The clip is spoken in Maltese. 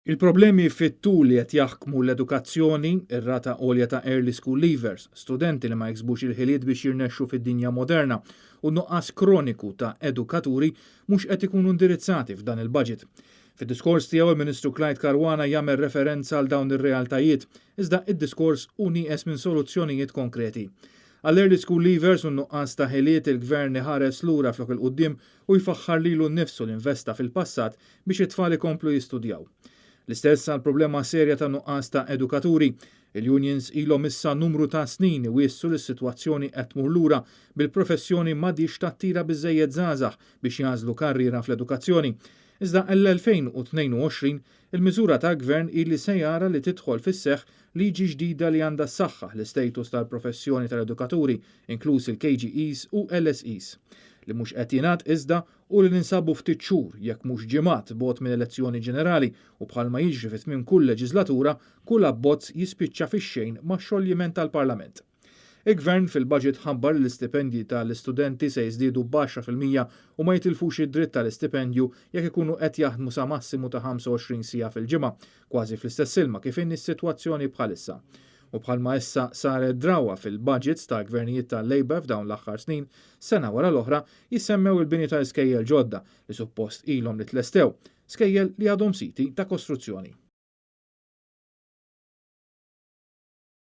Il-problemi fit-tul li qed jaħkmu l-edukazzjoni, ir-rata għolja ta' early school leavers, studenti li ma jiksbux il-ħiliet biex jirnexxu fid-dinja moderna u nuqqas kroniku ta' edukaturi mhux qed ikunu indirizzati f'dan il-budget. Fid-diskors tiegħu il-Ministru Clyde Caruana jagħmel referenza għal dawn ir-realtajiet, iżda id-diskors hu nieqes minn soluzzjonijiet konkreti. Għall-early school leavers u nuqqas ta' ħiliet il-gvern ħares lura flok il-qudiem u jfaħħar lilu nnifsu l-investa fil-passat biex it-tfal ikomplu jistudjaw. L-istess għal problema serja ta' nuqqas ta' edukaturi. Il-unions ilhom issa numru ta' snin iwiessu l-sitwazzjoni qed tmur lura bil-professjoni m'għadix tattira biżżejjed żgħażagħ biex jażlu karriera fl-edukazzjoni. Iżda l-2022 il-miżura ta' gvern illi se jara li tidħol fis-seħħ liġi ġdida li għandha ssaħħaħ l-istatus tal-professjoni tal-edukaturi, inkluż il-KGEs u LSEs. Li mhux qed jingħad iżda u li ninsabu ftit xhur jekk mhux ġimgħat bogħod minn elezzjoni ġenerali u bħalma jiġri fi tmiem kull leġislatura kull abbozz jispiċċa fix-xejn max-xogħliment tal-Parlament. Il-Gvern fil-budget ħabbar l-istipendji tal-istudenti se jiżdiedu b'10% u ma jitilfux id-dritt tal-istipendju jekk ikunu qed jaħdmu sa massimu ta' 25 siegħa fil-ġimgħa, kważi fl-istess ilma kif inhi s-sitwazzjoni bħalissa. U bħalma issa saret drawwa fil-budgets ta' gvernijiet tal-Labour f'dawn l-aħħar snin, sena wara l-oħra jissemmew il-bini ta' iskejjel ġodda li suppost ilhom li tlestew, skejjel li għadhom siti ta' kostruzzjoni.